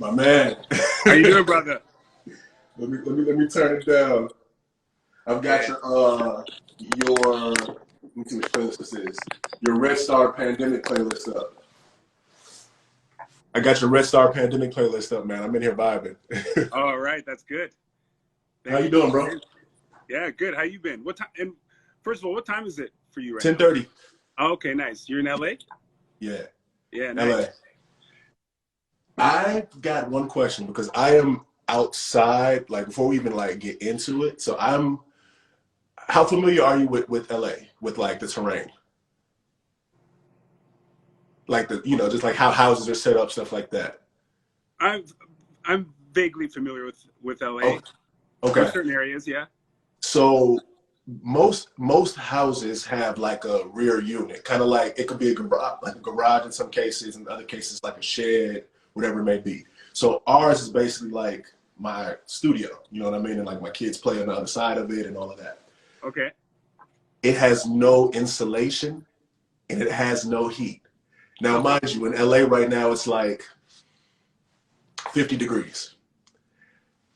My man. How you doing, brother? Let me turn it down. I've got your let me see which playlist this is. Your Red Star Pandemic playlist up. I got your Red Star Pandemic playlist up, man. I'm in here vibing. All right, that's good. How you doing, bro? Yeah, good. How you been? What time? And first of all, what time is it for you right 10:30. now? Oh, okay, nice. You're in LA? Yeah. Yeah, nice. LA. I got one question because I am outside, like before we even like get into it. So how familiar are you with LA, with like the terrain? Like just like how houses are set up, stuff like that. I'm vaguely familiar with LA. Oh, okay. For certain areas, yeah. So most houses have like a rear unit, kind of like it could be like a garage in some cases, in other cases like a shed, whatever it may be. So ours is basically like my studio, you know what I mean? And like my kids play on the other side of it and all of that. Okay. It has no insulation and it has no heat. Now, mind you, in LA right now, it's like 50 degrees.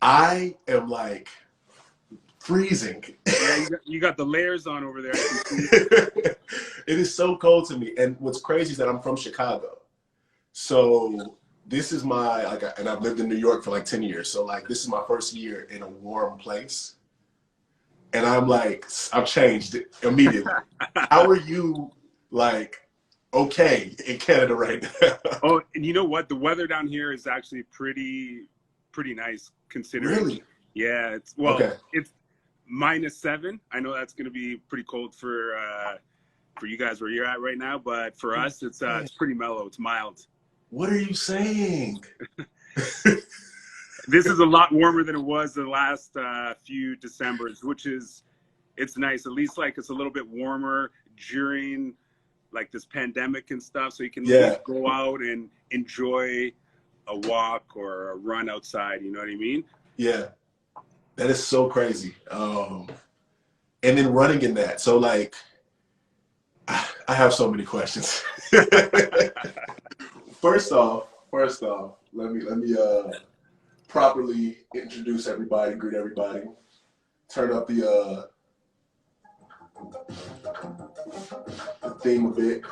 I am like freezing. Yeah, you got the layers on over there. It is so cold to me. And what's crazy is that I'm from Chicago. So this is and I've lived in New York for like 10 years. So like, this is my first year in a warm place. And I'm like, I've changed immediately. How are you like okay in Canada right now? Oh, and you know what? The weather down here is actually pretty nice considering. Really? Yeah, it's -7. I know that's going to be pretty cold for you guys where you're at right now, but for us, it's pretty mellow. It's mild. What are you saying? This is a lot warmer than it was the last few Decembers, it's nice. At least like it's a little bit warmer during like this pandemic and stuff, so you can at least go out and enjoy a walk or a run outside. You know what I mean? Yeah, that is so crazy. And then running in that, so like, I have so many questions. First off, let me properly introduce everybody, greet everybody, turn up the theme a bit.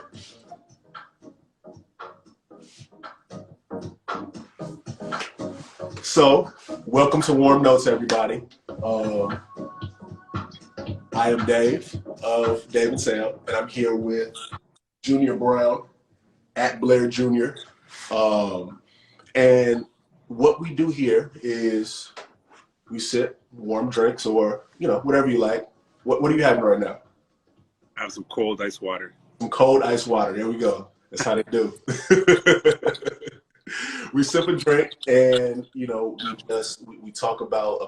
So, welcome to Warm Notes, everybody. I am Dave of Dave and Sam, and I'm here with Junior Brown at Blair Jr. And what we do here is we sip warm drinks or, whatever you like. What are you having right now? I have some cold ice water. Some cold ice water. There we go. That's how they do. We sip and drink, and we talk about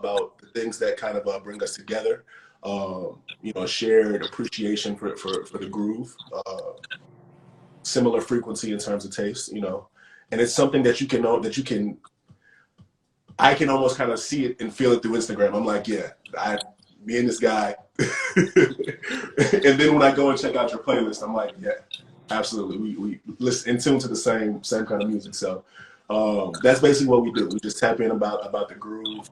the things that kind of bring us together. Shared appreciation for the groove, similar frequency in terms of taste, and it's something that I can almost kind of see it and feel it through Instagram. I'm like, yeah, me and this guy. And then when I go and check out your playlist, I'm like, yeah, absolutely. We listen in tune to the same kind of music. So that's basically what we do. We just tap in about the groove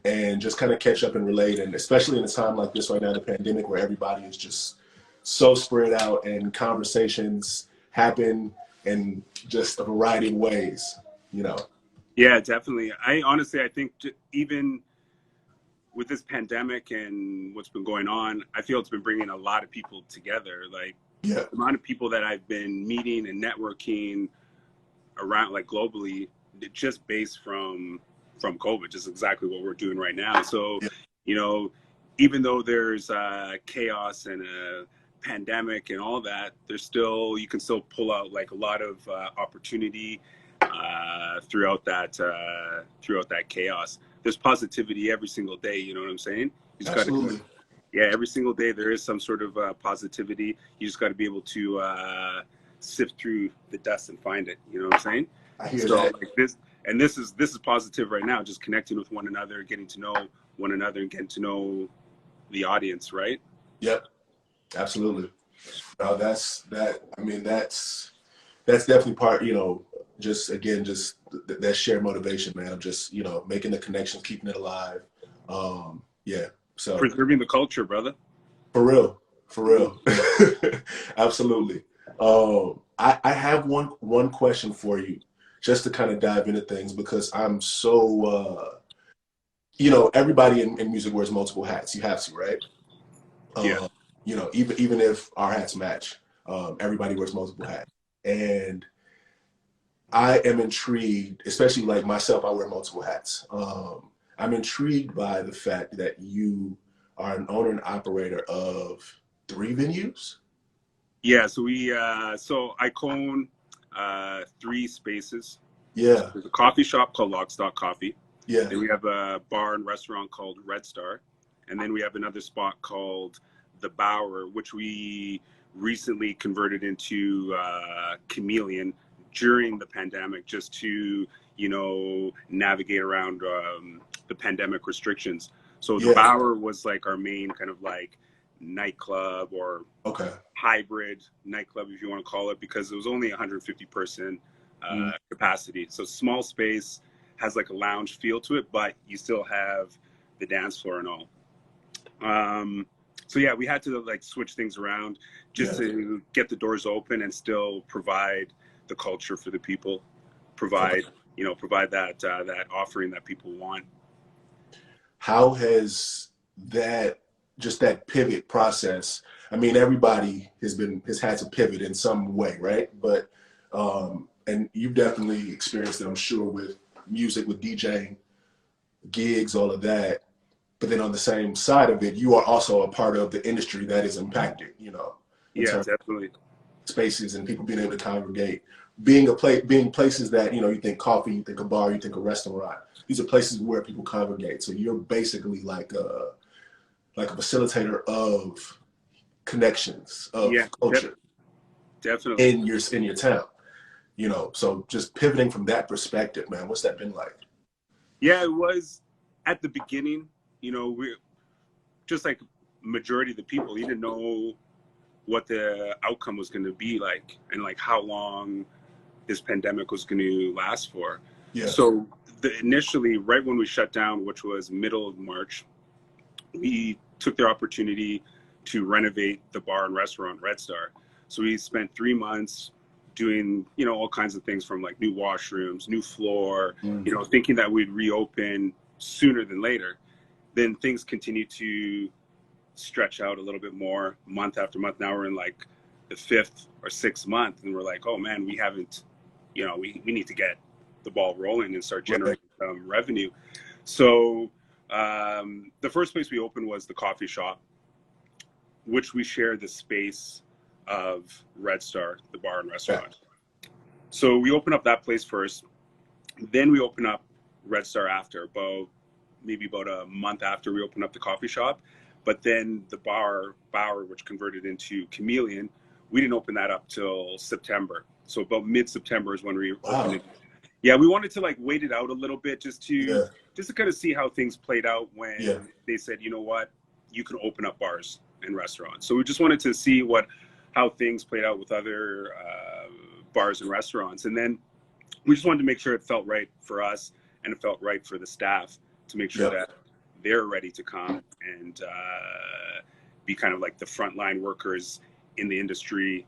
and just kind of catch up and relate. And especially in a time like this right now, the pandemic, where everybody is just so spread out and conversations happen in just a variety of ways, Yeah, definitely. I think even with this pandemic and what's been going on, I feel it's been bringing a lot of people together. Like the amount of people that I've been meeting and networking around, like globally, just based from COVID, just exactly what we're doing right now. So, even though there's chaos and a pandemic and all that, you can still pull out like a lot of opportunity throughout that chaos. There's positivity every single day. You know what I'm saying? You just Absolutely. Every single day there is some sort of positivity. You just got to be able to sift through the dust and find it. You know what I'm saying? I hear that. Like this is positive right now. Just connecting with one another, getting to know one another, and getting to know the audience. Right? Yep. Absolutely. That's definitely part. just again, just that shared motivation, man, of just, making the connections, keeping it alive. Yeah. So Preserving the culture, brother. for real, for real. Absolutely. I have one question for you, just to kind of dive into things, because I'm so, everybody in music wears multiple hats. You have to, right? Yeah. Even if our hats match, everybody wears multiple hats. And I am intrigued, especially like myself, I wear multiple hats. I'm intrigued by the fact that you are an owner and operator of 3 venues. Yeah, so I own 3 spaces. Yeah. There's a coffee shop called Lockstock Coffee. Yeah. Then we have a bar and restaurant called Red Star. And then we have another spot called The Bower, which we recently converted into Chameleon during the pandemic, just to, navigate around the pandemic restrictions. So The Bower was like our main kind of like nightclub or hybrid nightclub, if you want to call it, because it was only 150 person capacity. So small space, has like a lounge feel to it, but you still have the dance floor and all. So yeah, we had to like switch things around just to get the doors open and still provide the culture for the people, provide that offering that people want. How has that pivot process? I mean, everybody has had to pivot in some way, right? But and you've definitely experienced it, I'm sure, with music, with DJing, gigs, all of that. But then on the same side of it, you are also a part of the industry that is impacted, in terms Definitely. of spaces and people being able to congregate, being places that, you think coffee, you think a bar, you think a restaurant. These are places where people congregate. So you're basically like a facilitator of connections, of culture, definitely in your town. So just pivoting from that perspective, man, what's that been like? Yeah, it was at the beginning, we just like majority of the people, you didn't know what the outcome was going to be like and like how long this pandemic was going to last for. Yeah. So initially, right when we shut down, which was middle of March, we took the opportunity to renovate the bar and restaurant Red Star. So we spent 3 months doing, all kinds of things, from like new washrooms, new floor, thinking that we'd reopen sooner than later. Then things continued to stretch out a little bit more, month after month. Now we're in like the 5th or 6th month, and we're like, oh man, we haven't, we need to get the ball rolling and start generating some revenue. So the first place we opened was the coffee shop, which we share the space of Red Star, the bar and restaurant. So we open up that place first. Then we open up Red Star after, maybe about a month after we opened up the coffee shop. But then the Bower, which converted into Chameleon, we didn't open that up till September. So about mid-September is when we opened it. Yeah, we wanted to like wait it out a little bit just to kind of see how things played out when they said, you know what, you can open up bars and restaurants. So we just wanted to see how things played out with other bars and restaurants. And then we just wanted to make sure it felt right for us and it felt right for the staff to make sure that they're ready to come and be kind of like the frontline workers in the industry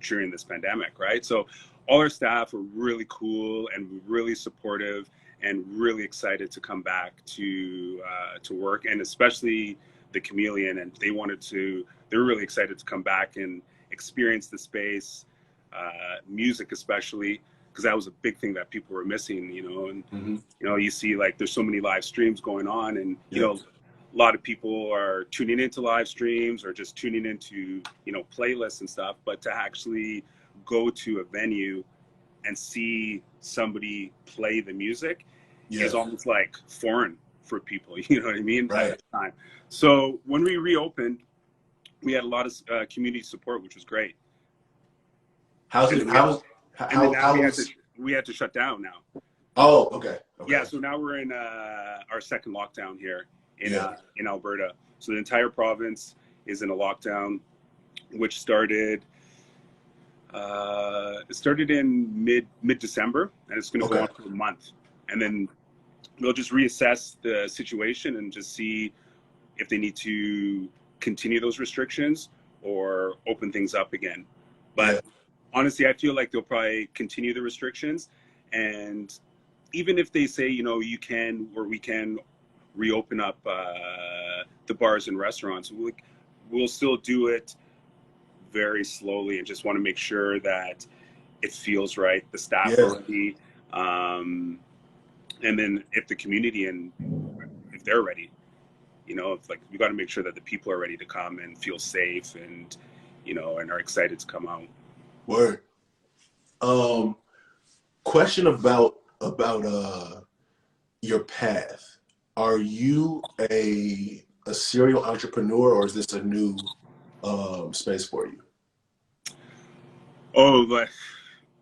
during this pandemic, right? So all our staff were really cool and really supportive and really excited to come back to work, and especially the Chameleon. And they were really excited to come back and experience the space, music especially, because that was a big thing that people were missing, and you see like there's so many live streams going on, and a lot of people are tuning into live streams or just tuning into playlists and stuff, but to actually go to a venue and see somebody play the music is almost like foreign for people, you know what I mean, at the time. So when we reopened, we had a lot of community support, which was great. We had to shut down now. Oh, okay. Yeah, so now we're in our second lockdown here in Alberta. So the entire province is in a lockdown, which started It started in mid-December, and it's going to go Okay. on for a month, and then they'll just reassess the situation and just see if they need to continue those restrictions or open things up again. But Yeah. honestly, I feel like they'll probably continue the restrictions, and even if they say, you know, you can or we can reopen up the bars and restaurants, we'll still do it very slowly and just want to make sure that it feels right. The staff Yeah. are ready, and then if the community and if they're ready, you know, it's like we got to make sure that the people are ready to come and feel safe and, you know, and are excited to come out. Word. Question about your path. Are you a serial entrepreneur, or is this a new space for you? Oh, but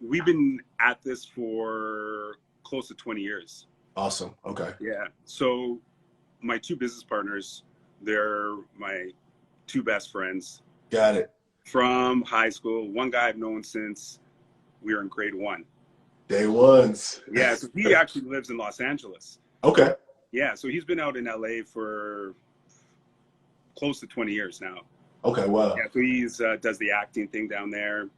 we've been at this for close to 20 years. Awesome. Okay. Yeah. So my two business partners, they're my two best friends Got it. from high school. One guy I've known since we were in grade one. Day ones. Yeah. So he actually lives in Los Angeles. Okay. Yeah. So he's been out in LA for close to 20 years now. Okay. Wow. Yeah. So he's does the acting thing down there.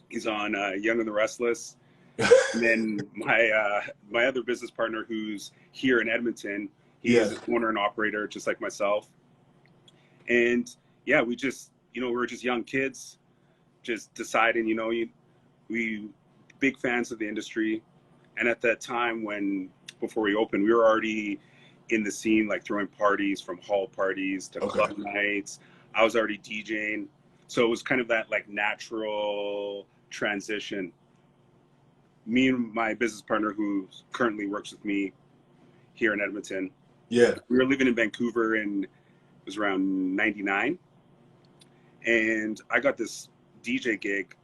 He's on Young and the Restless. And then my other business partner, who's here in Edmonton, he's an owner and operator just like myself. And yeah, we just, you know, we were just young kids, just deciding, you know, we big fans of the industry. And at that time, before we opened, we were already in the scene, like throwing parties, from hall parties to club nights. I was already DJing. So it was kind of that like natural transition. Me and my business partner, who currently works with me here in Edmonton, Yeah. we were living in Vancouver, and it was around 99. And I got this DJ gig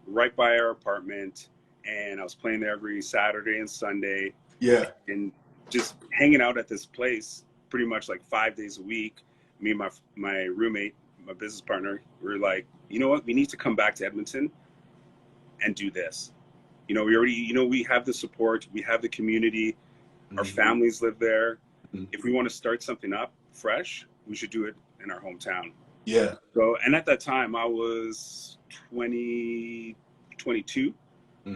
right by our apartment, and I was playing there every Saturday and Sunday. Yeah. And just hanging out at this place pretty much like 5 days a week. Me and my roommate, my business partner, we were like, you know what, we need to come back to Edmonton and do this. You know, we already, you know, we have the support, we have the community, our families live there. If we want to start something up fresh, we should do it in our hometown. Yeah. So, and at that time I was 22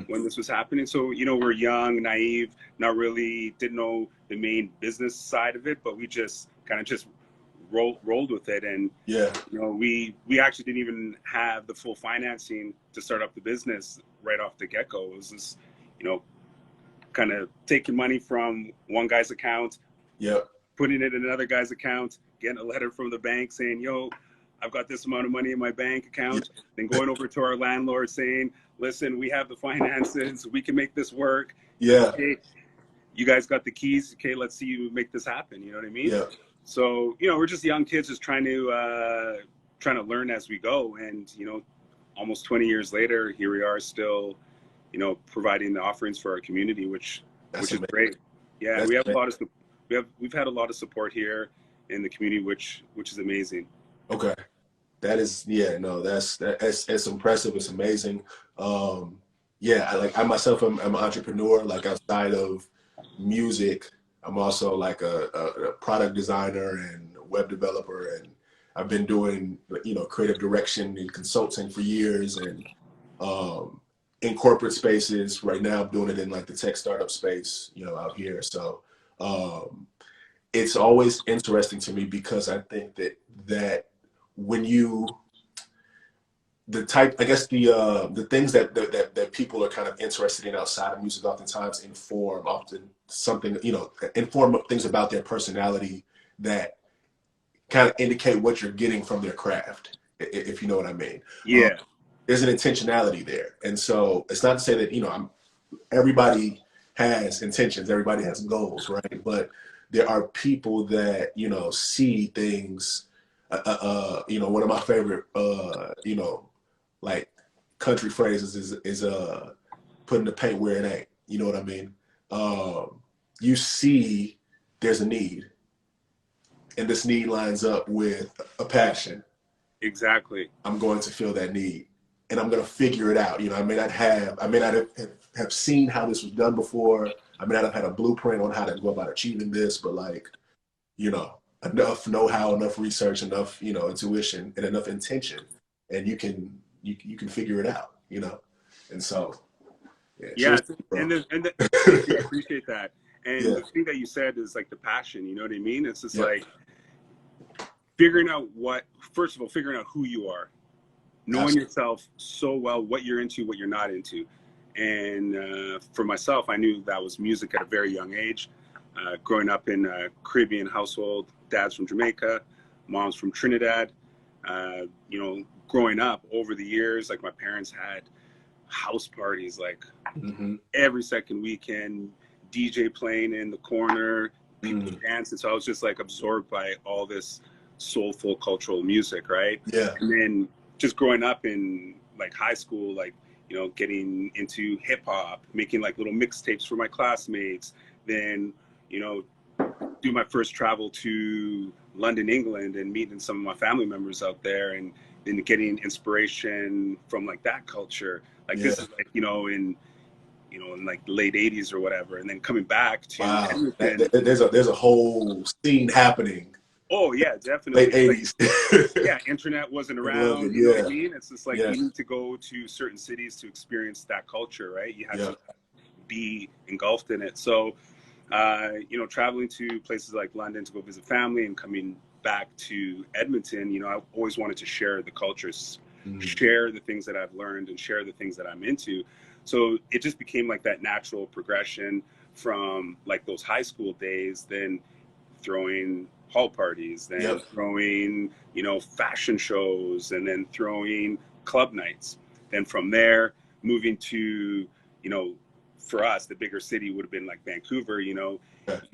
when this was happening. So, you know, we're young, naive, not really, didn't know the main business side of it, but we just kind of just rolled with it. And, Yeah. you know, we actually didn't even have the full financing to start up the business right off the get-go. It was just, you know, kind of taking money from one guy's account, Yep. putting it in another guy's account, getting a letter from the bank saying, yo, I've got this amount of money in my bank account, then going over to our landlord saying, listen, we have the finances, we can make this work. Yeah. Okay, you guys got the keys. Okay, let's see you make this happen. You know what I mean? Yeah. So, you know, we're just young kids just trying to learn as we go. And, you know, almost 20 years later, here we are still, you know, providing the offerings for our community, which is great. Yeah, That's we have amazing. we've had a lot of support here in the community, which is amazing. Okay. That is, yeah, no, that's it's impressive. It's amazing. Yeah, I myself am an entrepreneur. Like, outside of music, I'm also like a product designer and web developer, and I've been doing, you know, creative direction and consulting for years, and in corporate spaces. Right now I'm doing it in like the tech startup space, you know, out here. So it's always interesting to me, because I think that when you, the type, I guess the things that people are kind of interested in outside of music oftentimes inform something, you know, inform things about their personality that kind of indicate what you're getting from their craft, if you know what I mean. Yeah. There's an intentionality there. And so it's not to say that, you know, everybody has intentions, everybody has goals, right? But there are people that, you know, see things, you know, one of my favorite, you know, like country phrases is putting the paint where it ain't. You know what I mean? You see there's a need, and this need lines up with a passion. Exactly. I'm going to fill that need. and I'm gonna figure it out. You know, I may not have seen how this was done before. I may not have had a blueprint on how to go about achieving this, but like, you know, enough know-how, enough research, enough, you know, intuition and enough intention, and you can figure it out, you know. And so yeah, cheers, bro. Thank you, I appreciate that. And Yeah. the thing that you said is like the passion, you know what I mean? It's just Yeah. like figuring out first of all, figuring out who you are, knowing Absolutely. yourself so well, what you're into, what you're not into. And for myself, I knew that was music at a very young age. Growing up in a Caribbean household, dad's from Jamaica, mom's from Trinidad. You know, growing up over the years, like my parents had house parties like every second weekend, DJ playing in the corner, people dancing. So I was just like absorbed by all this soulful cultural music, right? Yeah. And then just growing up in like high school, like, you know, getting into hip hop, making like little mixtapes for my classmates, then, you know, do my first travel to London, England, and meeting some of my family members out there, and then getting inspiration from like that culture. Like this is like, in like the late 80s or whatever, and then coming back to Edmonton. There's a whole scene happening. Oh yeah, definitely. Late 80s. Yeah, internet wasn't around. It, you know what I mean? It's just like you need to go to certain cities to experience that culture, right? You have to be engulfed in it. So, traveling to places like London to go visit family and coming back to Edmonton, I always wanted to share the cultures, share the things that I've learned, and share the things that I'm into. So it just became like that natural progression from like those high school days, then throwing hall parties, then throwing, fashion shows, and then throwing club nights. Then from there, moving to, for us, the bigger city would have been like Vancouver. You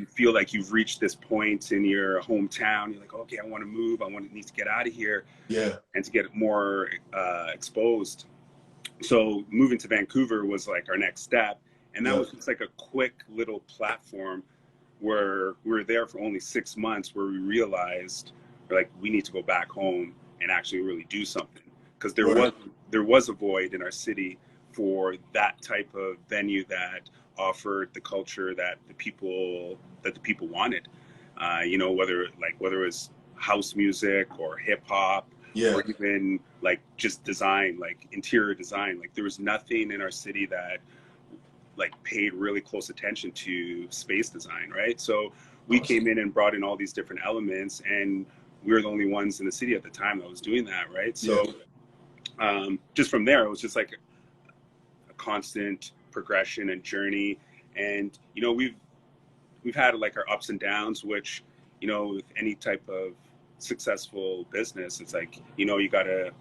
feel like you've reached this point in your hometown. You're like, okay, I want to move. Need to get out of here. Yeah. And to get more exposed. So moving to Vancouver was like our next step. And that was just like a quick little platform where we were there for only 6 months, where we realized like we need to go back home and actually really do something, because there was a void in our city for that type of venue that offered the culture that the people wanted. Whether it was house music or hip hop, or even like just design, like interior design. Like there was nothing in our city that like paid really close attention to space design, right? So we came in and brought in all these different elements, and we were the only ones in the city at the time that was doing that, right? So just from there, it was just like a constant progression and journey. And we've had like our ups and downs, which with any type of successful business, it's like you gotta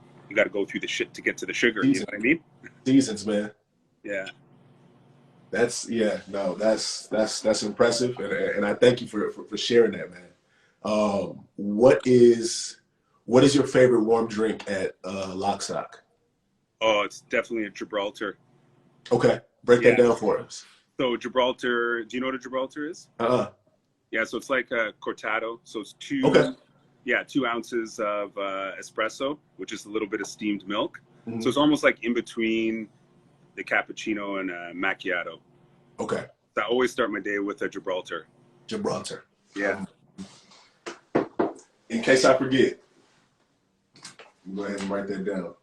go through the shit to get to the sugar. You know what I mean? Seasons, man. Yeah. That's impressive, and I thank you for sharing that, man. What is your favorite warm drink at Lockstock? Oh, it's definitely a Gibraltar. Okay, break that down for us. So Gibraltar, do you know what a Gibraltar is? Yeah, so it's like a cortado. So it's 2 ounces of espresso, which is a little bit of steamed milk. So it's almost like in between the cappuccino and macchiato. Okay. So I always start my day with a Gibraltar. Gibraltar. Yeah. In case I forget, go ahead and write that down.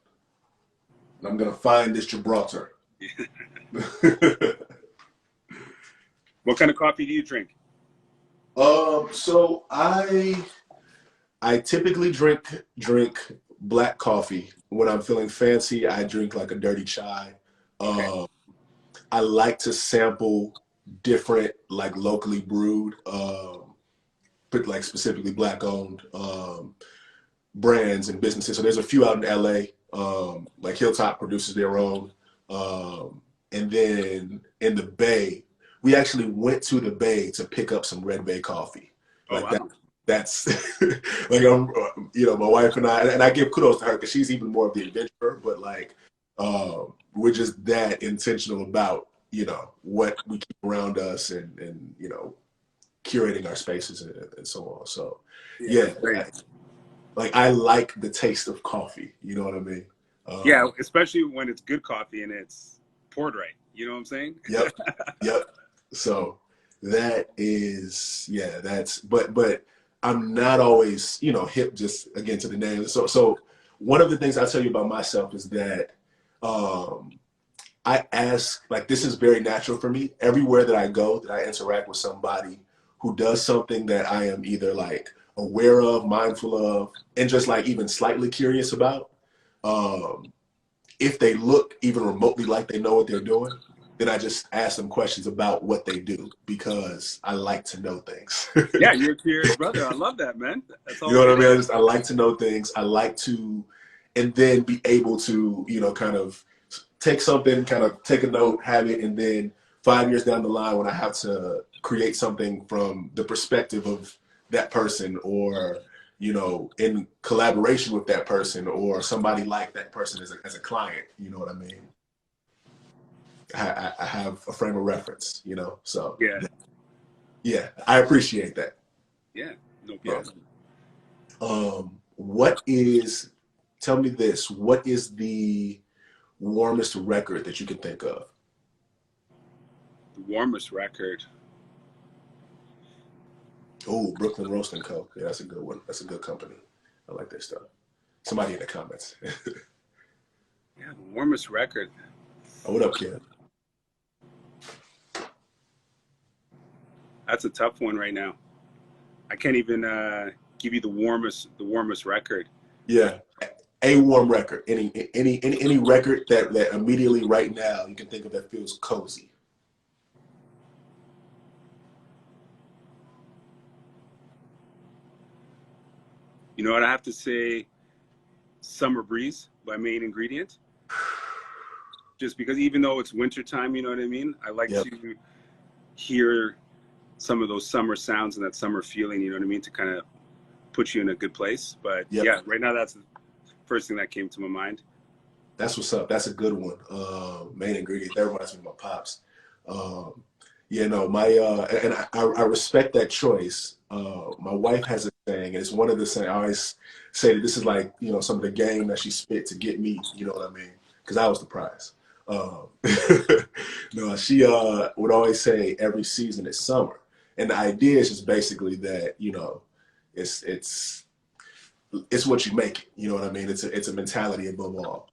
I'm gonna find this Gibraltar. What kind of coffee do you drink? So I typically drink black coffee. When I'm feeling fancy, I drink like a dirty chai. I like to sample different, like locally brewed, but like specifically black owned brands and businesses. So there's a few out in LA, like Hilltop produces their own. And then in the Bay, we actually went to the Bay to pick up some Red Bay coffee. That's like, my wife and I give kudos to her because she's even more of the adventurer, but like, we're just that intentional about, what we keep around us and curating our spaces and so on. So I like the taste of coffee. You know what I mean? Yeah, especially when it's good coffee and it's poured right. You know what I'm saying? Yep, yep. So that is, yeah, but I'm not always, hip just again to the name. So one of the things I tell you about myself is that I ask, like, this is very natural for me. Everywhere that I go, that I interact with somebody who does something that I am either like aware of, mindful of, and just like even slightly curious about. If they look even remotely like they know what they're doing, then I just ask them questions about what they do because I like to know things. Yeah, you're a curious brother. I love that, man. That's all. You know what I mean? I like to know things. I like to, and then be able to, kind of take something, kind of take a note, have it, and then 5 years down the line when I have to create something from the perspective of that person, or in collaboration with that person, or somebody like that person as a client, you know what I mean? I have a frame of reference, so yeah, I appreciate that. Yeah, no problem. Tell me this, what is the warmest record that you can think of? The warmest record. Oh, Brooklyn Roast and Co. Yeah, that's a good one. That's a good company. I like their stuff. Somebody in the comments. Yeah, the warmest record. Oh, what up, kid? That's a tough one right now. I can't even give you the warmest record. Yeah, a warm record. Any record that immediately right now you can think of that feels cozy. You know what, I have to say Summer Breeze by Main Ingredient. Just because even though it's wintertime, you know what I mean? I like to hear some of those summer sounds and that summer feeling, you know what I mean? To kind of put you in a good place. But yeah, right now that's the first thing that came to my mind. That's what's up. That's a good one. Main Ingredient. That reminds me of my pops. I respect that choice. My wife has a saying, and it's one of the saying. I always say that this is like, some of the game that she spit to get me, you know what I mean? Because I was the prize. No, she would always say every season is summer. And the idea is just basically that, it's what you make it. You know what I mean? It's a mentality above all.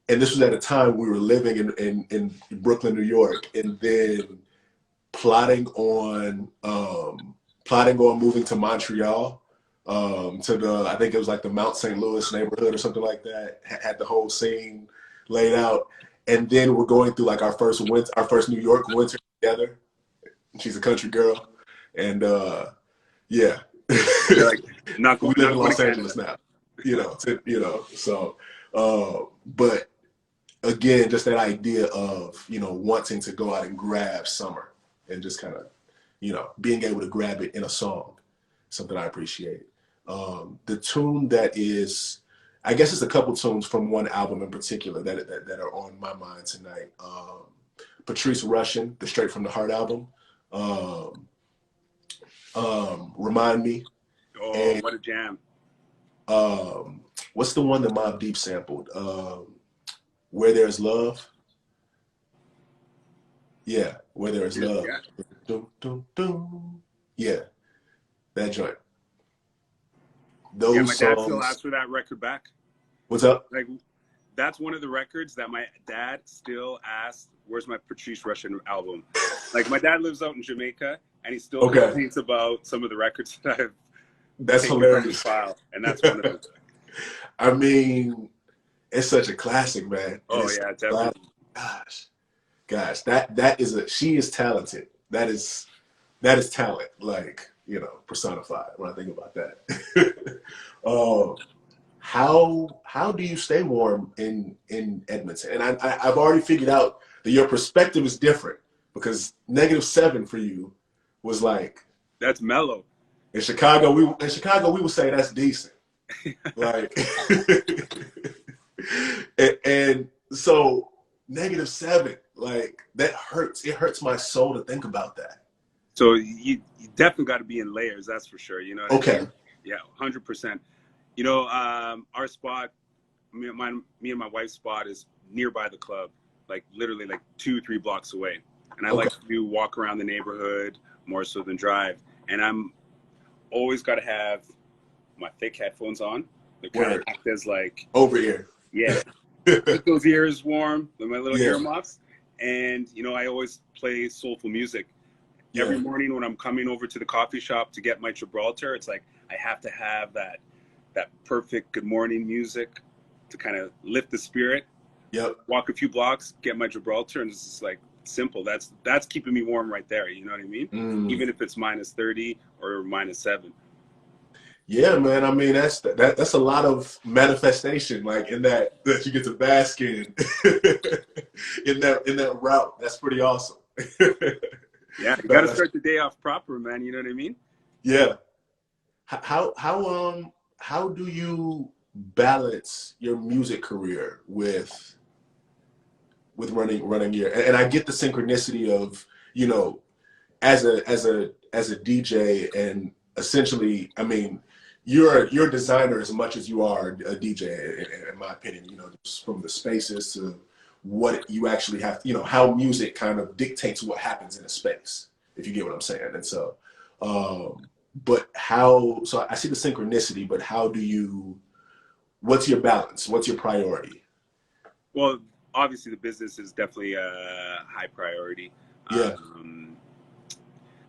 And this was at a time we were living in Brooklyn, New York, and then plotting on moving to Montreal, I think it was like the Mount St. Louis neighborhood or something like that. Had the whole scene laid out, and then we're going through like our first New York winter together. She's a country girl, and yeah, like not going, we live in Los Angeles now, So, but again, just that idea of wanting to go out and grab summer and just kind of being able to grab it in a song, something I appreciate. The tune that is, I guess it's a couple tunes from one album in particular that are on my mind tonight. Patrice Rushen, the Straight from the Heart album. Remind Me. Oh, and, what a jam. What's the one that Mobb Deep sampled? Where There's Love. Yeah, Where There's Love. Yeah. Dum, dum, dum. Yeah, that joint. Those my dad songs, still asks for that record back. What's up? Like, that's one of the records that my dad still asks, where's my Patrice Rushen album? Like, my dad lives out in Jamaica, and he still complains about some of the records that I've That's taken hilarious. from his file, and that's one of them. I mean, it's such a classic, man. Oh, yeah, definitely. Gosh, she is talented. That is talent, like, personified when I think about that. How do you stay warm in Edmonton? And I've already figured out that your perspective is different, because -7 for you was like, that's mellow. In Chicago, we would say that's decent. Like, and so -7, like, that hurts. It hurts my soul to think about that. So you definitely got to be in layers, that's for sure. You know what I mean? Yeah, 100%. Our spot me and my wife's spot is nearby the club, like literally like 2-3 blocks away. And I Okay. like to walk around the neighborhood more so than drive. And I'm always got to have my thick headphones on. They kind of act as like over ear. Yeah. Keep those ears warm with my little earmuffs. And, you know, I always play soulful music. Every morning when I'm coming over to the coffee shop to get my Gibraltar, it's like I have to have that perfect good morning music to kind of lift the spirit. Yep. Walk a few blocks, get my Gibraltar, and it's just like simple. That's keeping me warm right there. You know what I mean? Even if it's -30 or -7. Yeah, man. I mean, that's a lot of manifestation, like in that you get to bask in in that route. That's pretty awesome. Yeah, you got to start the day off proper, man. You know what I mean? Yeah. How do you balance your music career with running your? And I get the synchronicity of, you know, as a DJ, and essentially, I mean, you're a designer as much as you are a DJ, in my opinion. You know, just from the spaces to what you actually have, you know, how music kind of dictates what happens in a space, if you get what I'm saying. And so, so I see the synchronicity, but what's your balance? What's your priority? Well, obviously the business is definitely a high priority. Yeah.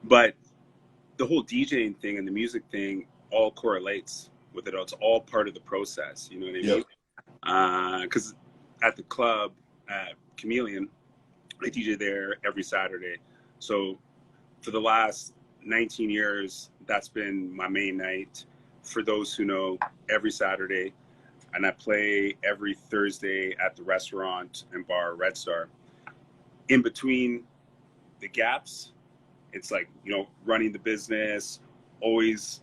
But the whole DJing thing and the music thing all correlates with it. It's all part of the process. You know what I mean? Because at the club at Chameleon, I DJ there every Saturday. So for the last 19 years, that's been my main night. For those who know, every Saturday. And I play every Thursday at the restaurant and bar Red Star. In between the gaps, it's like, you know, running the business, always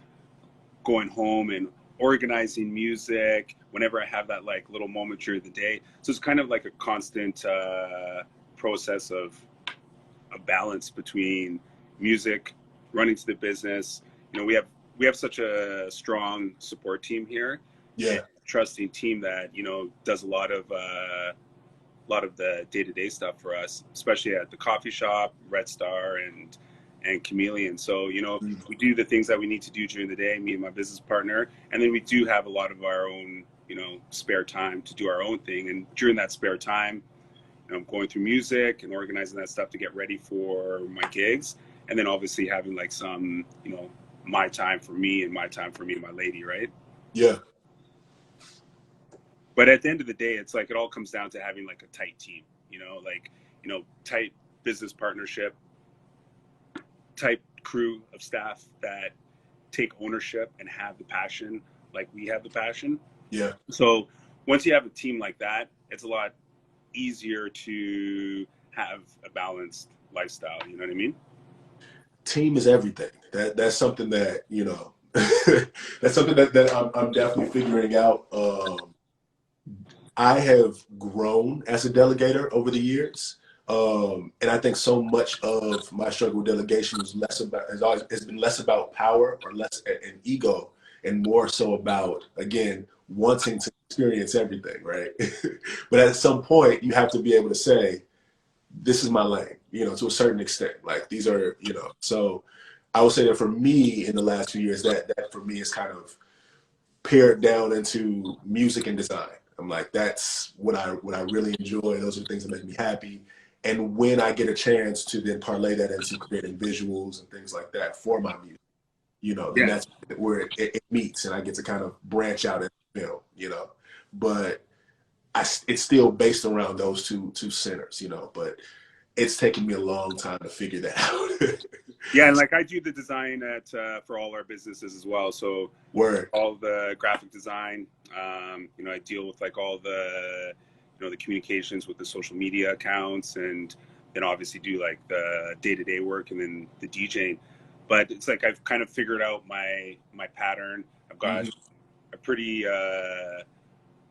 going home and organizing music whenever I have that like little moment during the day. So it's kind of like a constant process of a balance between music, running to the business. You know, we have such a strong support team here. Yeah. Trusting team that, you know, does a lot of the day-to-day stuff for us, especially at the coffee shop, Red Star, and Chameleon. So, you know, we do the things that we need to do during the day, me and my business partner, and then we do have a lot of our own, you know, spare time to do our own thing. And during that spare time, you know, I'm going through music and organizing that stuff to get ready for my gigs, and then obviously having like some, you know, my time for me and my time for me and my lady, right? Yeah. But at the end of the day, it's like it all comes down to having like a tight team, you know, like, you know, tight business partnership, tight crew of staff that take ownership and have the passion like we have the passion. Yeah. So once you have a team like that, it's a lot easier to have a balanced lifestyle. You know what I mean? Team is everything. That's something that, you know, that's something that I'm definitely figuring out. I have grown as a delegator over the years. And I think so much of my struggle with delegation has been less about power or less an ego, and more so about, again, wanting to experience everything, right? But at some point, you have to be able to say, this is my lane, you know, to a certain extent. Like, these are, you know, so I would say that for me in the last few years, that for me is kind of pared down into music and design. I'm like, that's what I really enjoy. Those are the things that make me happy. And when I get a chance to then parlay that into creating visuals and things like that for my music, you know, then that's where it meets, and I get to kind of branch out and film, you know. But it's still based around those two centers, you know. But it's taken me a long time to figure that out. Yeah, and like I do the design for all our businesses as well. So all the graphic design, you know, I deal with like all the, you know, the communications with the social media accounts, and then obviously do like the day-to-day work and then the DJing. But it's like I've kind of figured out my pattern. I've got a pretty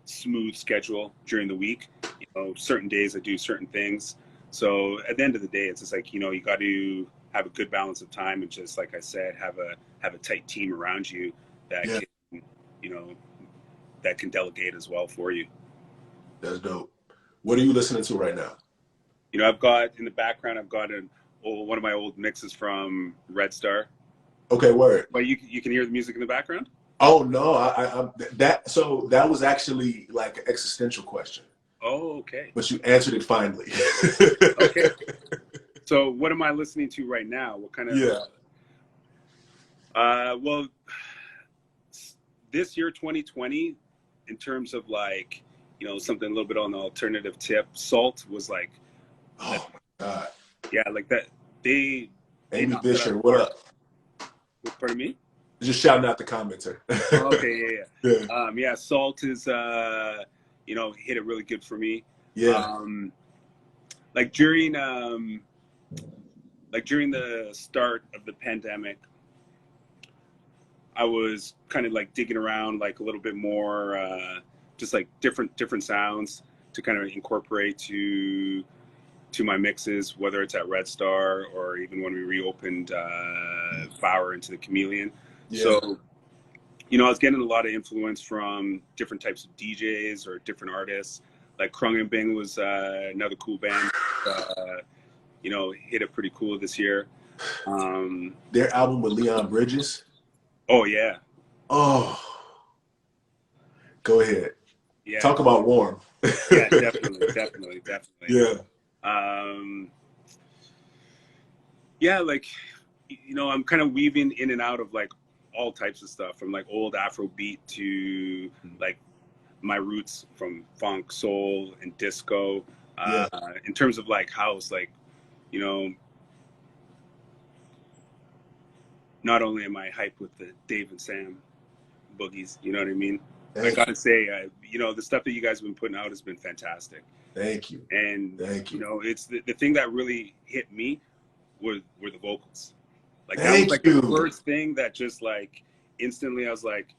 smooth schedule during the week. You know, certain days I do certain things. So at the end of the day, it's just like, you know, you got to have a good balance of time, and just like I said, have a tight team around you that can, you know, that can delegate as well for you. That's dope. What are you listening to right now? You know, I've got in the background, I've got one of my old mixes from Red Star. Okay, word. But you can hear the music in the background? Oh no, so that was actually like an existential question. Oh, okay. But you answered it finally. Okay. So what am I listening to right now? What kind of? Yeah. Well, this year, 2020, in terms of like, you know, something a little bit on the alternative tip, Salt was like, oh my God. Yeah, like that. They Amy Fisher, what up? Pardon me? Just shouting out the commenter. Okay, Yeah. Yeah, Salt is, you know, hit it really good for me. Yeah. Like during the start of the pandemic, I was kind of like digging around like a little bit more, just like different sounds to kind of incorporate to my mixes, whether it's at Red Star or even when we reopened Flower into the Chameleon. Yeah. So, you know, I was getting a lot of influence from different types of DJs or different artists. Like Krung and Bing was another cool band. You know, hit it pretty cool this year. Their album with Leon Bridges. Oh yeah. Oh, go ahead. Yeah. Talk about warm. Yeah, definitely. Yeah. Yeah, like, you know, I'm kind of weaving in and out of like all types of stuff, from like old Afrobeat to like my roots from funk, soul, and disco. In terms of like house, like, you know, not only am I hyped with the Dave and Sam boogies, you know what I mean? I gotta say, you know, the stuff that you guys have been putting out has been fantastic. Thank you. And you know, it's the thing that really hit me were the vocals. Like that was like the first thing that just like instantly I was like,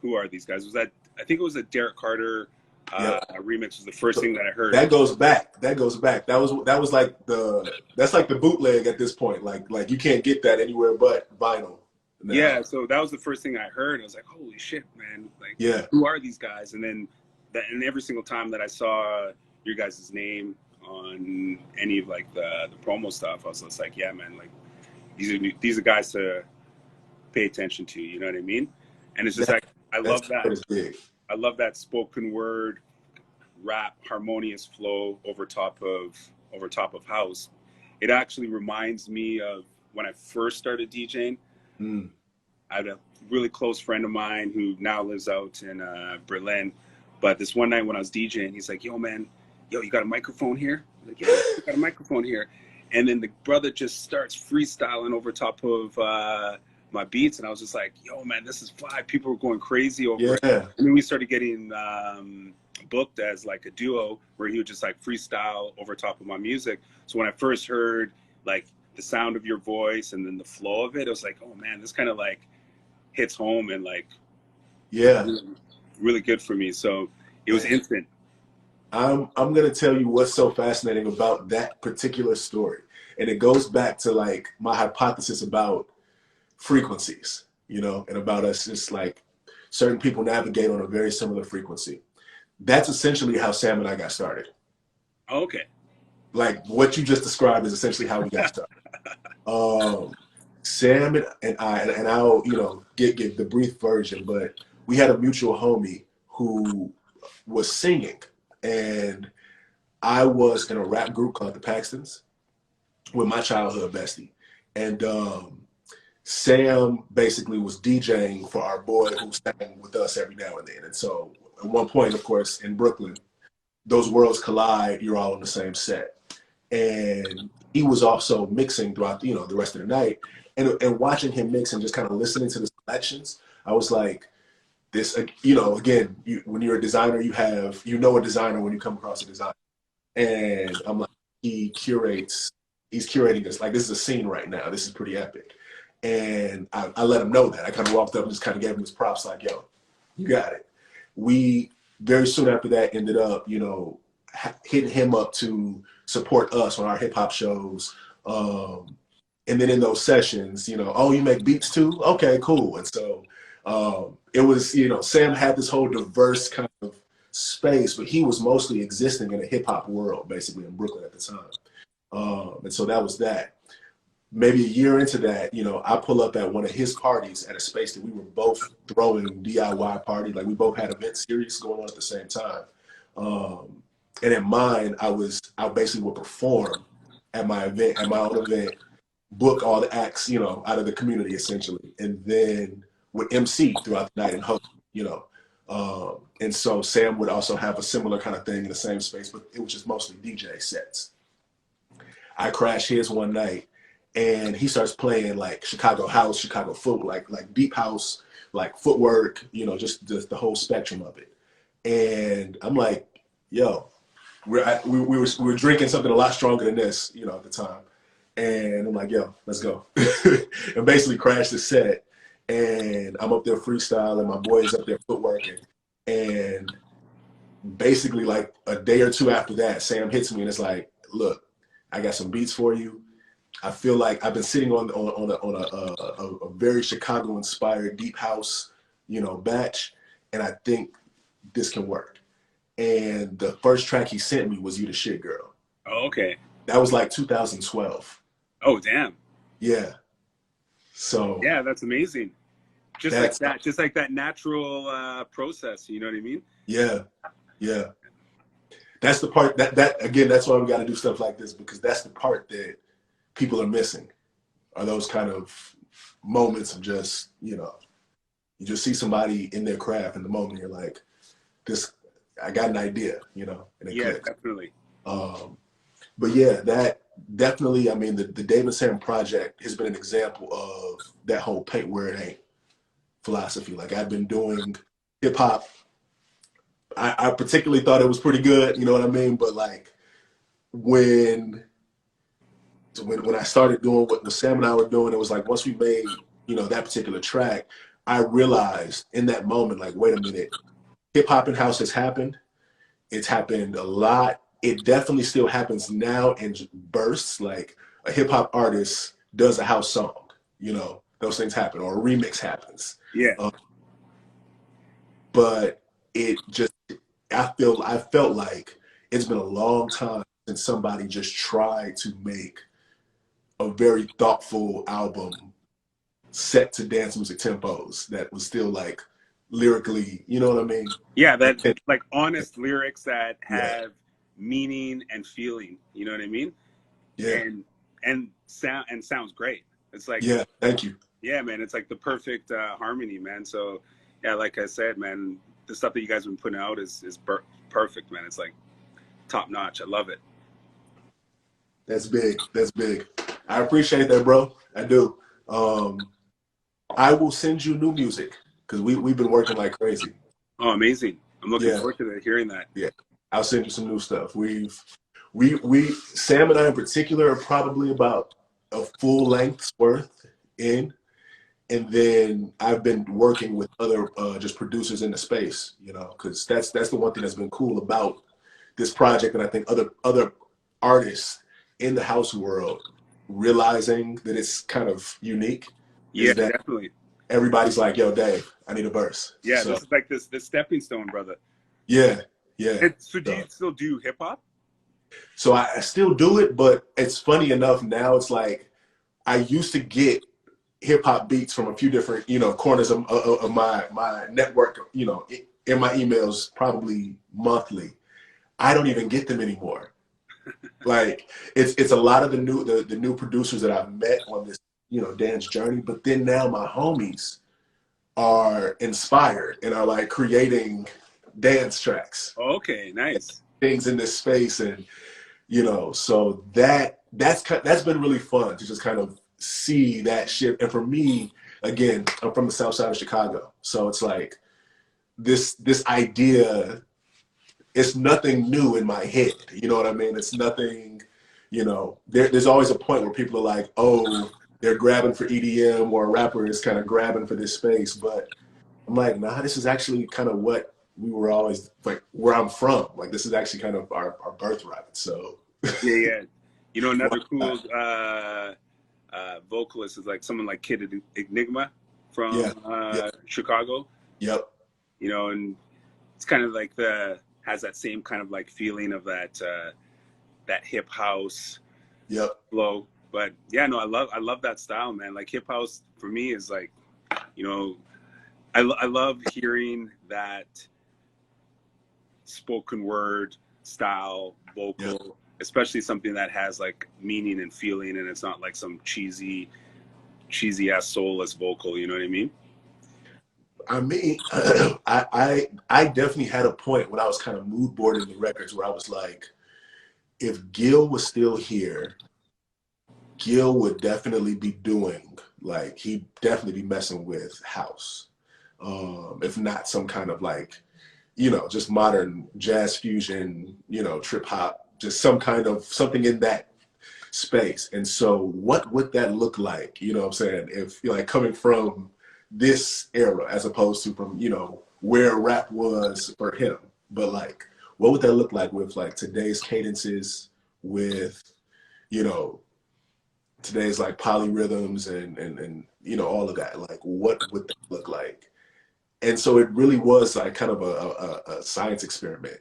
who are these guys? Was that, I think it was a Derek Carter remix was the first thing that I heard. That goes back. That was like that's like the bootleg at this point. Like you can't get that anywhere but vinyl. Now. Yeah, so that was the first thing I heard. I was like, holy shit, man. Like, who are these guys? And then and every single time that I saw your guys' name on any of like the promo stuff, I was just like, yeah, man, like these are guys to pay attention to, you know what I mean? And it's just like, I love that. I love that spoken word rap harmonious flow over top of house. It actually reminds me of when I first started DJing. I had a really close friend of mine who now lives out in Berlin. But this one night when I was DJing, he's like, yo, man, you got a microphone here? I'm like, yeah, I got a microphone here. And then the brother just starts freestyling over top of my beats. And I was just like, yo, man, this is fly. People were going crazy over it. And then we started getting booked as like a duo where he would just like freestyle over top of my music. So when I first heard like the sound of your voice and then the flow of it, it was like, oh man, this kind of like hits home and like really good for me. So it was instant. I'm gonna tell you what's so fascinating about that particular story, and it goes back to like my hypothesis about frequencies, you know, and about us just like certain people navigate on a very similar frequency. That's essentially how Sam and I got started. Okay. Like what you just described is essentially how we got started. Sam and I, and I'll, you know, give the brief version, but we had a mutual homie who was singing, and I was in a rap group called the Paxtons with my childhood bestie. And Sam basically was DJing for our boy who sang with us every now and then. And so at one point, of course, in Brooklyn, those worlds collide, you're all on the same set. And he was also mixing throughout, you know, the rest of the night. And watching him mix and just kind of listening to the selections, I was like, this, you know, again, when you're a designer, you know a designer when you come across a designer. And I'm like, he's curating this. Like, this is a scene right now. This is pretty epic. And I let him know that. I kind of walked up and just kind of gave him his props like, yo, you got it. We, very soon after that, ended up, you know, hitting him up to support us on our hip hop shows. And then in those sessions, you know, oh, you make beats too? Okay, cool. And so It was, you know, Sam had this whole diverse kind of space, but he was mostly existing in a hip hop world, basically in Brooklyn at the time. And so that was that. Maybe a year into that, you know, I pull up at one of his parties at a space that we were both throwing DIY party. Like we both had event series going on at the same time. And in mine, I basically would perform at my event, at my own event, book all the acts, you know, out of the community essentially, and then would MC throughout the night and host, you know. And so Sam would also have a similar kind of thing in the same space, but it was just mostly DJ sets. I crashed his one night, and he starts playing like Chicago house, Chicago foot, like deep house, like footwork, you know, just the whole spectrum of it. And I'm like, yo, we were drinking something a lot stronger than this, you know, at the time. And I'm like, yo, let's go. And basically crashed the set. And I'm up there freestyling, my boy is up there footworking. And basically like a day or two after that, Sam hits me and it's like, look, I got some beats for you. I feel like I've been sitting on a very Chicago inspired deep house, you know, batch. And I think this can work. And the first track he sent me was You the Shit Girl. Oh, okay. That was like 2012. Oh, damn. Yeah. So. Yeah, that's amazing. Just like that natural process, you know what I mean? Yeah. Yeah. That's the part that again, that's why we got to do stuff like this, because that's the part that people are missing, are those kind of moments of just, you know, you just see somebody in their craft in the moment, you're like, this, I got an idea, you know, and it clicks. Definitely. But yeah, that definitely, I mean, the David Sam project has been an example of that whole paint where it ain't philosophy. Like I've been doing hip hop. I particularly thought it was pretty good, you know what I mean? But like when I started doing what Sam and I were doing, it was like once we made, you know, that particular track, I realized in that moment, like, wait a minute, hip hop and house has happened. It's happened a lot. It definitely still happens now in bursts. Like a hip hop artist does a house song, you know, those things happen, or a remix happens. Yeah. But it just, I felt like it's been a long time since somebody just tried to make a very thoughtful album set to dance music tempos that was still like lyrically, you know what I mean? Yeah, that like honest lyrics that have meaning and feeling, you know what I mean? Yeah. And sounds great. It's like, yeah, thank you. Yeah, man, it's like the perfect harmony, man. So yeah, like I said, man, the stuff that you guys have been putting out is perfect, man. It's like top notch. I love it. That's big. That's big. I appreciate that, bro. I do. I will send you new music because we've been working like crazy. Oh, amazing. I'm looking forward to hearing that. Yeah. I'll send you some new stuff. We Sam and I in particular are probably about a full length's worth in. And then I've been working with other just producers in the space, you know, because that's the one thing that's been cool about this project. And I think other artists in the house world realizing that it's kind of unique. Yeah, definitely. Everybody's like, yo, Dave, I need a verse. Yeah, so, this is like this stepping stone, brother. Yeah, yeah. And so do you still do hip hop? So I still do it, but it's funny enough now. It's like I used to get hip hop beats from a few different, you know, corners of my network, you know, in my emails probably monthly. I don't even get them anymore. Like it's a lot of the new producers that I've met on this, you know, dance journey. But then now my homies are inspired and are like creating dance tracks. Okay, nice. Things in this space, and you know, so that's been really fun to just kind of see that shift. And for me, again, I'm from the South Side of Chicago, so it's like this idea. It's nothing new in my head. You know what I mean? It's nothing. You know, there's always a point where people are like, oh, they're grabbing for EDM, or a rapper is kind of grabbing for this space. But I'm like, nah, this is actually kind of what we were always, like, where I'm from. Like, this is actually kind of our birthright. So yeah. You know, another cool vocalist is like someone like Kid Enigma from Chicago. Yep. You know, and it's kind of like has that same kind of like feeling of that hip house flow. But yeah, no, I love that style, man. Like hip house for me is like, you know, I love hearing that spoken word style vocal, especially something that has like meaning and feeling, and it's not like some cheesy ass soulless vocal. You know what I mean? I mean, I definitely had a point when I was kind of mood boarding the records where I was like, if Gil was still here, Gil would definitely be doing, like, he'd definitely be messing with house. If not some kind of like, you know, just modern jazz fusion, you know, trip hop, just some kind of something in that space. And so what would that look like? You know what I'm saying? If you're like coming from this era as opposed to from, you know, where rap was for him. But like, what would that look like with like today's cadences, with, you know, today's like polyrhythms and you know, all of that? Like, what would that look like? And so it really was like kind of a science experiment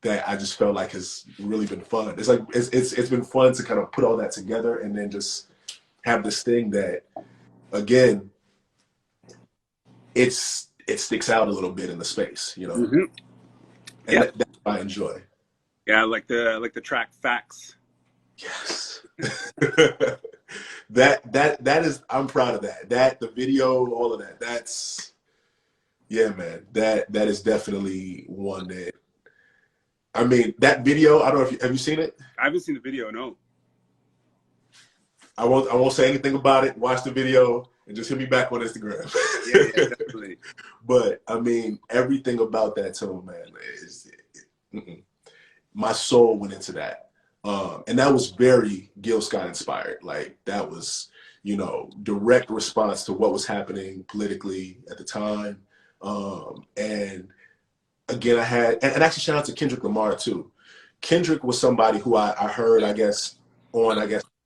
that I just felt like has really been fun. It's like it's been fun to kind of put all that together and then just have this thing that, again, it sticks out a little bit in the space, you know. Mm-hmm. And that's what I enjoy. Yeah, like the track Facts. Yes. that is, I'm proud of that. That, the video, all of that. That's, yeah, man. That is definitely one that, I mean, that video, I don't know if have you seen it? I haven't seen the video, no. I won't say anything about it. Watch the video and just hit me back on Instagram. Yeah, definitely. But I mean, everything about that tune, man, is my soul went into that. And that was very Gil Scott inspired. Like, that was, you know, direct response to what was happening politically at the time. And again, I had, and actually shout out to Kendrick Lamar too. Kendrick was somebody who I heard, I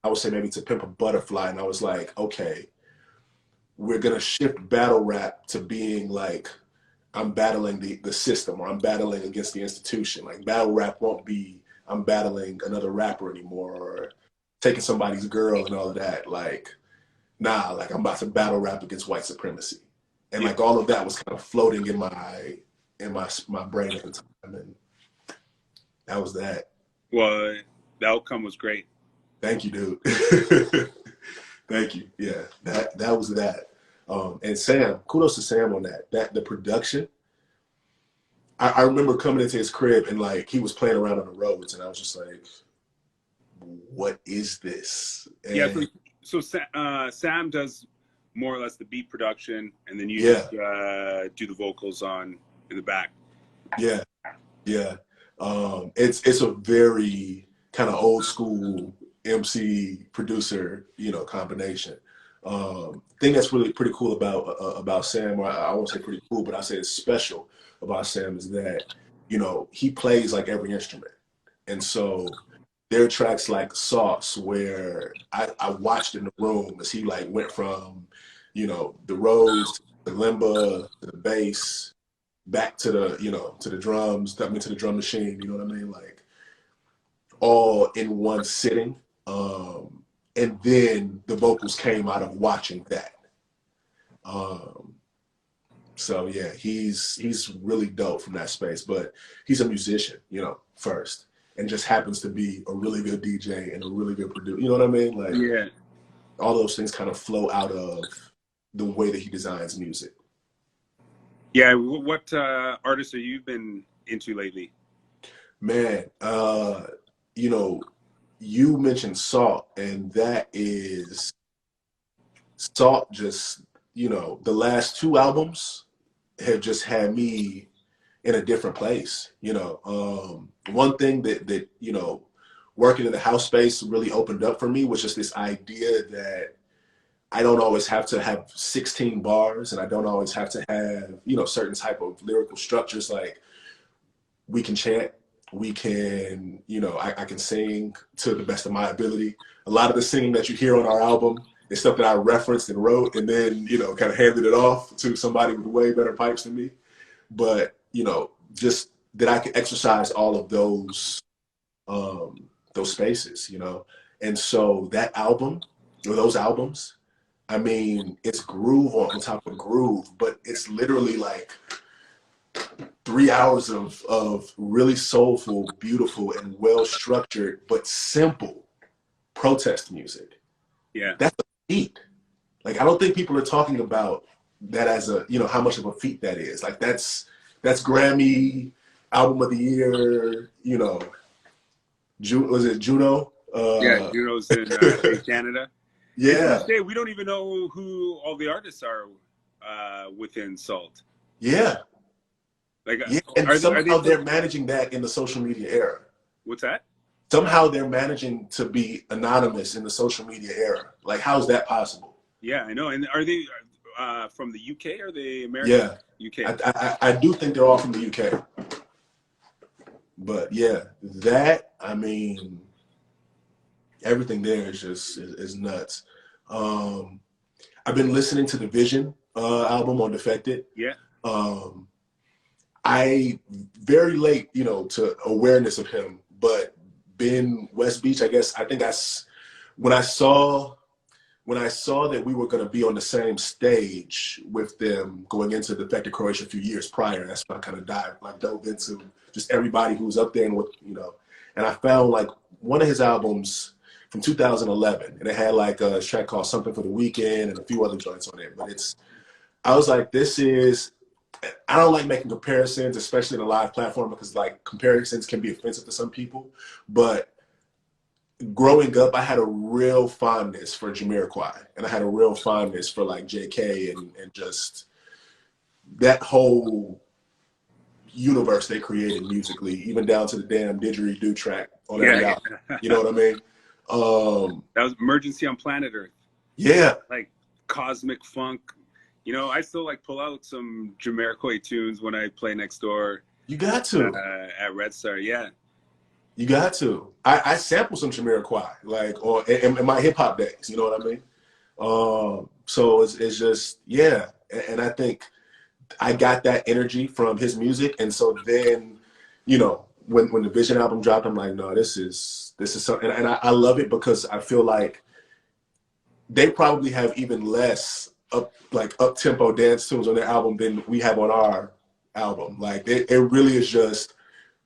would say maybe To Pimp a Butterfly, and I was like, okay, we're gonna shift battle rap to being like, I'm battling the system, or I'm battling against the institution. Like, battle rap won't be, I'm battling another rapper anymore, or taking somebody's girl and all of that. Like, nah, like, I'm about to battle rap against white supremacy. And like, all of that was kind of floating in my brain at the time, and that was that. Well, the outcome was great. Thank you, dude. Thank you. Yeah, that was that. And Sam, kudos to Sam on that. The production. I remember coming into his crib and like he was playing around on the roads, and I was just like, "What is this?" And yeah. So Sam does more or less the beat production, and then you just do the vocals in the back. Yeah. It's a very kind of old school MC producer, you know, combination. Thing that's really pretty cool about Sam, or I won't say pretty cool, but I say it's special about Sam, is that, you know, he plays like every instrument. And so there are tracks like Sauce where I watched in the room as he like went from, you know, the Rhodes to the limba, to the bass, back to the, you know, to the drums, to the drum machine, you know what I mean? Like, all in one sitting. And then the vocals came out of watching that. So yeah, he's really dope from that space, but he's a musician, you know, first, and just happens to be a really good DJ and a really good producer. You know what I mean? Like, yeah, all those things kind of flow out of the way that he designs music. Yeah, what artists have you been into lately? Man, you know, you mentioned Salt, and that is Salt. Just, you know, the last two albums have just had me in a different place. You know, one thing that you know, working in the house space really opened up for me was just this idea that I don't always have to have 16 bars, and I don't always have to have, you know, certain type of lyrical structures. Like, we can chant, we can, you know, I can sing to the best of my ability. A lot of the singing that you hear on our album It's stuff that I referenced and wrote, and then kind of handed it off to somebody with way better pipes than me. But just that I could exercise all of those spaces, and so that album or those albums, I mean, it's groove on top of groove, but it's literally like 3 hours of really soulful, beautiful, and well structured but simple protest music. Yeah, that's a feat. Like, I don't think people are talking about that as a, how much of a feat that is. Like, that's Grammy album of the year. Was it Juno? Yeah, Juno's in Canada. Yeah. To this day, we don't even know who all the artists are within Salt. Yeah. Like, yeah. And somehow they're managing that in the social media era. What's that? Somehow they're managing to be anonymous in the social media era. Like, how's that possible? Yeah, I know. And are they from the UK? Or are they American? Yeah. UK. I do think they're all from the UK. But yeah, I mean, everything there is just is nuts. I've been listening to the Vision album on Defected. Yeah. I very late, to awareness of him, but been West Beach, I guess. I think when I saw that we were going to be on the same stage with them going into Defected Croatia a few years prior, that's when I kind of dove into just everybody who was up there and and I found like one of his albums from 2011, and it had like a track called Something for the Weekend and a few other joints on it. But I was like, I don't like making comparisons, especially in a live platform, because like comparisons can be offensive to some people. But growing up, I had a real fondness for Jamiroquai, and I had a real fondness for like JK and just that whole universe they created musically, even down to the damn didgeridoo track on that album. You know what I mean? That was Emergency on Planet Earth. Yeah. Like cosmic funk. I still like pull out some Jamiroquai tunes when I play next door. You got to. At Red Star, yeah. You got to. I sample some Jamiroquai, like, or in my hip hop days, you know what I mean? So it's just, yeah. And I think I got that energy from his music. And so then, when the Vision album dropped, I'm like, no, this is something. And I love it because I feel like they probably have even less up-tempo dance tunes on their album than we have on our album. Like, it really is just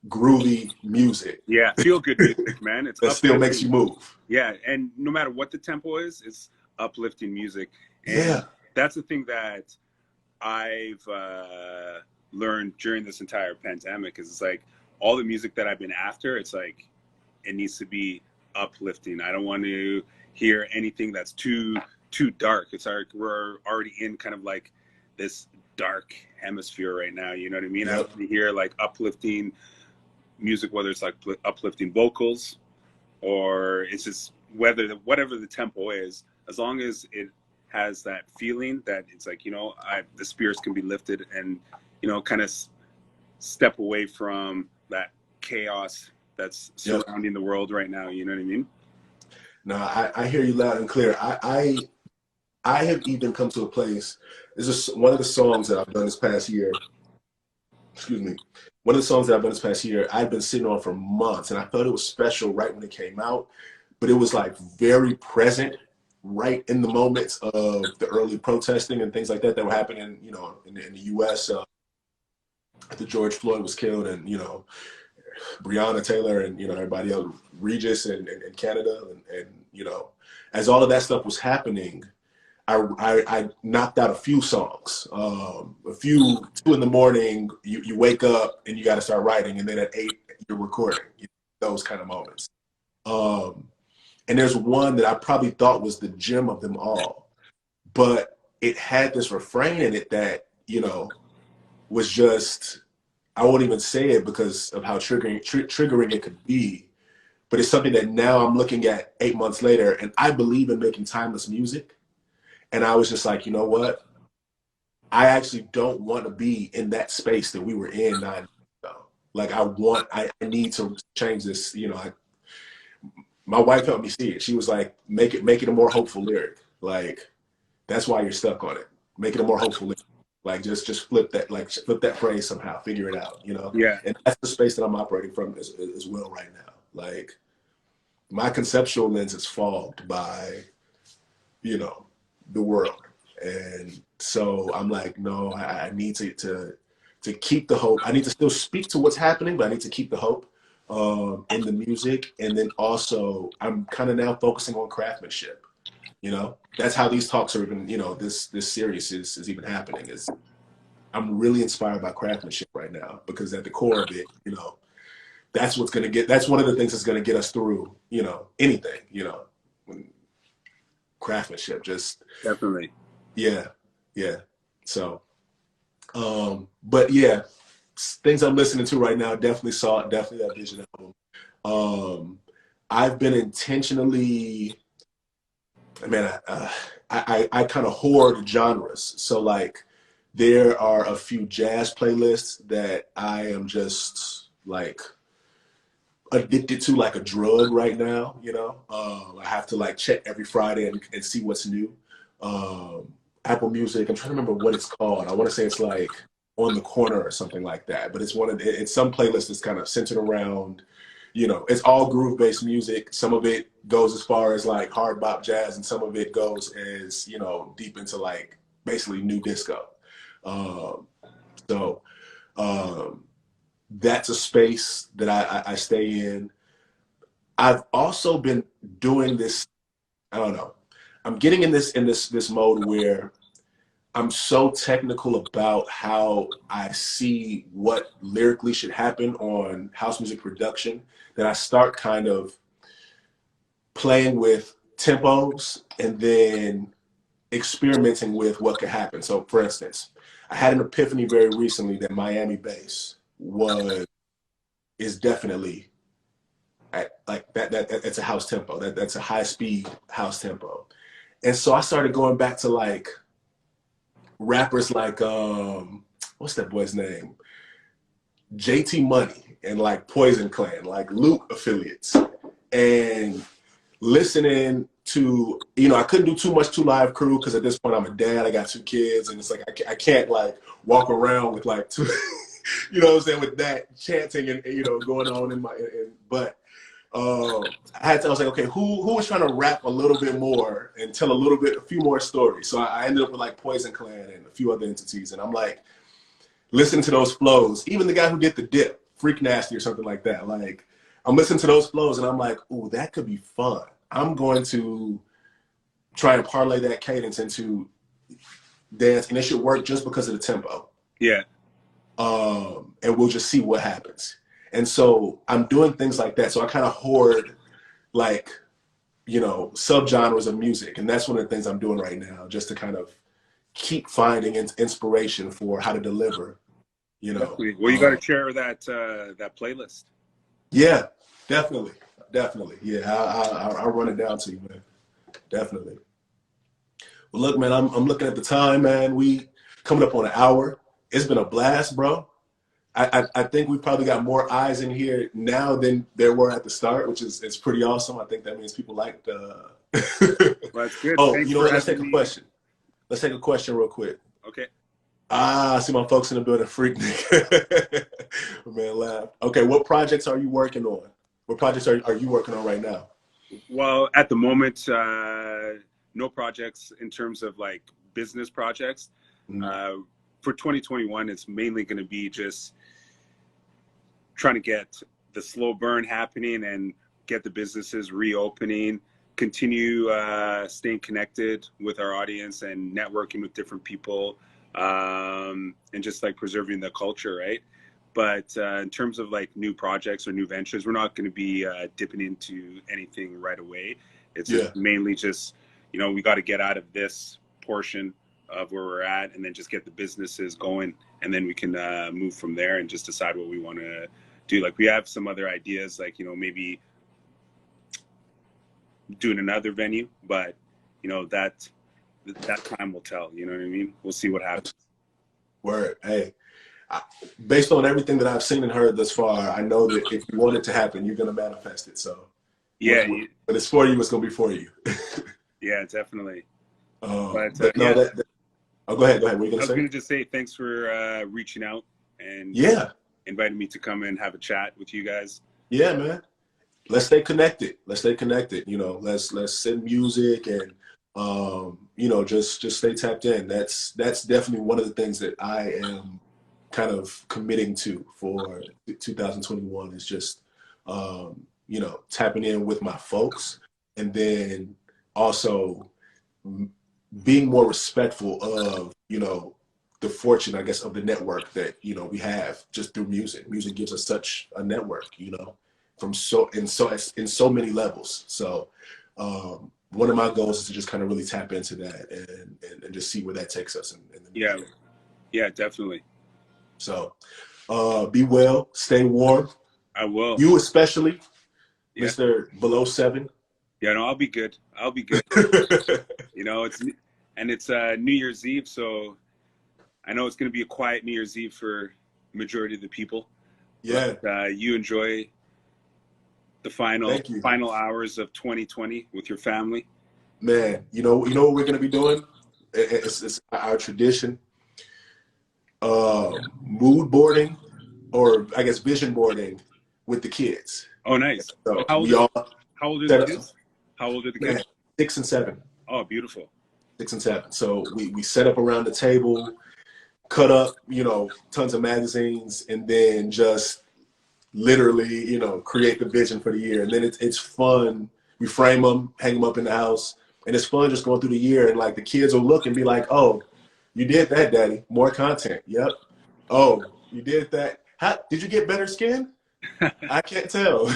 groovy music. Yeah, feel good music, man. It's that still makes you move. Yeah, and no matter what the tempo is, it's uplifting music. And that's the thing that I've learned during this entire pandemic is it's like all the music that I've been after, it's like it needs to be uplifting. I don't want to hear anything that's too dark. It's like we're already in kind of like this dark hemisphere right now. You know what I mean? I want to hear like uplifting music, whether it's like uplifting vocals or it's just whatever the tempo is, as long as it has that feeling that it's like, the spirits can be lifted and, kind of step away from that chaos that's surrounding the world right now. You know what I mean? No, I hear you loud and clear. I have even come to a place, this is one of the songs that I've done this past year. Excuse me. One of the songs that I've done this past year, I've been sitting on for months, and I thought it was special right when it came out, but it was like very present right in the moments of the early protesting and things like that were happening, in the U.S. After George Floyd was killed, and Breonna Taylor and everybody else, Regis and Canada, and as all of that stuff was happening, I knocked out a few songs. A few, 2 in the morning, you wake up and you got to start writing, and then at 8 you're recording. Those kind of moments. And there's one that I probably thought was the gem of them all, but it had this refrain in it that was just, I won't even say it because of how triggering it could be. But it's something that now I'm looking at 8 months later, and I believe in making timeless music. And I was just like, you know what? I actually don't want to be in that space that we were in 9 years ago. Like, I need to change this. My wife helped me see it. She was like, make it a more hopeful lyric. Like, that's why you're stuck on it. Make it a more hopeful. Like, just flip that phrase somehow, figure it out, you know? Yeah. And that's the space that I'm operating from as well right now. Like, my conceptual lens is fogged by, you know, the world. And so I'm like, no, I need to keep the hope. I need to still speak to what's happening, but I need to keep the hope in the music. And then also, I'm kind of now focusing on craftsmanship. You know, that's how these talks are even, you know, this series is even happening. Is I'm really inspired by craftsmanship right now, because at the core of it, you know, that's what's going to get, that's one of the things that's going to get us through, you know, anything, you know, craftsmanship, just Definitely. Yeah. So, but yeah, things I'm listening to right now, definitely saw it, definitely that Vision album. I've been intentionally, man, I kind of hoard genres. So like, there are a few jazz playlists that I am just like addicted to like a drug right now, you know? I have to like check every Friday and see what's new. Apple Music, I'm trying to remember what it's called. I want to say it's like On the Corner or something like that, but it's some playlist that's kind of centered around, you know, it's all groove-based music. Some of it goes as far as like hard bop jazz, and some of it goes as, you know, deep into like basically new disco. So that's a space that I stay in. I've also been doing this, I don't know, I'm getting in this mode where I'm so technical about how I see what lyrically should happen on house music production that I start kind of playing with tempos and then experimenting with what could happen. So for instance, I had an epiphany very recently that Miami bass is definitely at like that's a house tempo. That's a high speed house tempo. And so I started going back to like rappers like what's that boy's name? JT Money and like Poison Clan, like Luke affiliates, and listening to, you know, I couldn't do too much to Live Crew because at this point I'm a dad, I got 2 kids, and it's like I can't like walk around with like 2 you know what I'm saying, with that chanting and you know going on in my but I was like, okay, who was trying to rap a little bit more and tell a few more stories? So I ended up with like Poison Clan and a few other entities, and I'm like listening to those flows. Even the guy who did the dip, Freak Nasty or something like that. Like I'm listening to those flows, and I'm like, ooh, that could be fun. I'm going to try and parlay that cadence into dance, and it should work just because of the tempo. Yeah. And we'll just see what happens. And so I'm doing things like that. So I kind of hoard like, you know, subgenres of music. And that's one of the things I'm doing right now, just to kind of keep finding inspiration for how to deliver, you know. Definitely. Well, you got to share that that playlist. Yeah, definitely. Yeah, I'll run it down to you, man. Definitely. Well, look, man, I'm looking at the time, man. We coming up on an hour. It's been a blast, bro. I think we probably got more eyes in here now than there were at the start, which is pretty awesome. I think that means people liked. Well, that's good. Oh, Thanks you know what? Let's take a question. Let's take a question real quick. Okay. I see my folks in the building. Freak nigga. Man, laugh. Okay, what projects are you working on? What projects are you working on right now? Well, at the moment, no projects in terms of like business projects. Mm-hmm. For 2021, it's mainly going to be just trying to get the slow burn happening and get the businesses reopening, continue staying connected with our audience and networking with different people, and just like preserving the culture, right? But in terms of like new projects or new ventures, we're not going to be dipping into anything right away. It's just mainly just, you know, we got to get out of this portion of where we're at and then just get the businesses going, and then we can move from there and just decide what we want to do. Like we have some other ideas, like, you know, maybe doing another venue, but you know, that time will tell, you know what I mean? We'll see what happens. Word. Hey, based on everything that I've seen and heard thus far, I know that if you want it to happen, you're going to manifest it. So yeah, but it's for you, it's going to be for you. Yeah, definitely. But No, yeah, oh, go ahead. What are you I gonna was say? gonna just say thanks for reaching out and Yeah, inviting me to come and have a chat with you guys. yeah, man. Let's stay connected. Let's stay connected. You know, let's send music and you know, just stay tapped in. That's definitely one of the things that I am kind of committing to for 2021 is just you know, tapping in with my folks, and then also being more respectful of, you know, the fortune, I guess, of the network that, you know, we have just through music. Music gives us such a network, you know, from in so many levels. So one of my goals is to just kind of really tap into that and just see where that takes us in the new Yeah, year. yeah, definitely. So be well, stay warm. I will. You especially, Yeah, Mr. Below 7. yeah. No, I'll be good. I'll be good. You know, it's New Year's Eve, so I know it's going to be a quiet New Year's Eve for majority of the people. Yeah, But you enjoy the thank you. final hours of 2020 with your family. Man, you know what we're gonna be doing? It's our tradition. Mood boarding, or I guess vision boarding with the kids. Oh, nice. So How we all old are the set up, kids? How old are the man, kids? 6 and 7. Oh, beautiful. 6 and 7. So we set up around the table, cut up, you know, tons of magazines, and then just literally, you know, create the vision for the year. And then it's fun. We frame them, hang them up in the house, and it's fun just going through the year. And like the kids will look and be like, "Oh, you did that, Daddy. More content. Yep. Oh, you did that. How did you get better skin? I can't tell."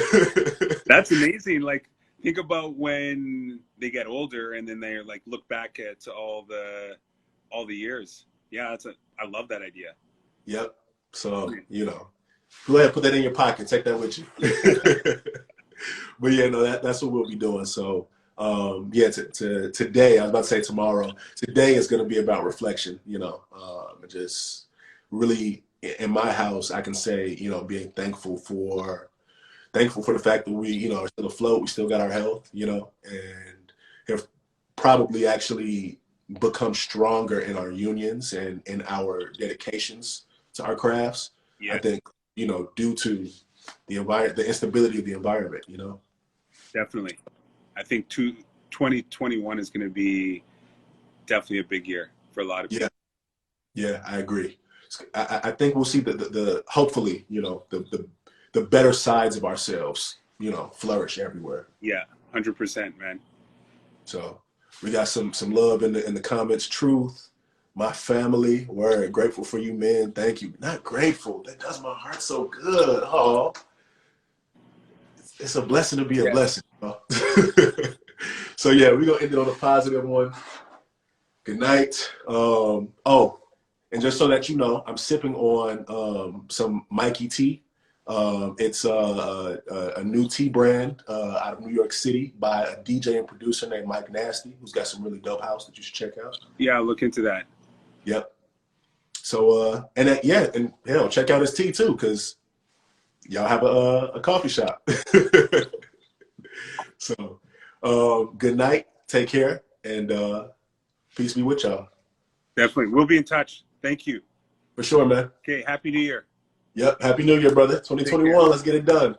That's amazing. Like, think about when they get older and then they like look back at all the years. Yeah, I love that idea. Yep. So, you know, go ahead, put that in your pocket. Take that with you. But yeah, no, that's what we'll be doing. So, yeah, today, I was about to say tomorrow. Today is going to be about reflection. You know, just really in my house, I can say, you know, being thankful for the fact that we, you know, are still afloat. We still got our health, you know, and have probably actually become stronger in our unions and in our dedications to our crafts. Yeah, I think, you know, due to the instability of the environment, you know. definitely. I think 2021 is going to be definitely a big year for a lot of people. Yeah, yeah, I agree. I think we'll see the hopefully, you know, the better sides of ourselves, you know, flourish everywhere. Yeah, 100%, man. So we got some love in the comments. Truth, my family, word, grateful for you, man. Thank you. Not grateful. That does my heart so good. Oh, it's a blessing to be a blessing. So yeah, we're gonna end it on a positive one. Good night. Oh, and just so that you know, I'm sipping on some Mikey Tea. It's a new tea brand out of New York City by a DJ and producer named Mike Nasty, who's got some really dope house that you should check out. Yeah, I'll look into that. Yep. So yeah, and hell, check out his tea too, because y'all have a coffee shop. So good night, take care, and peace be with y'all. Definitely. We'll be in touch. Thank you. For sure, man. Okay, Happy New Year. Yep, Happy New Year, brother. 2021, let's get it done.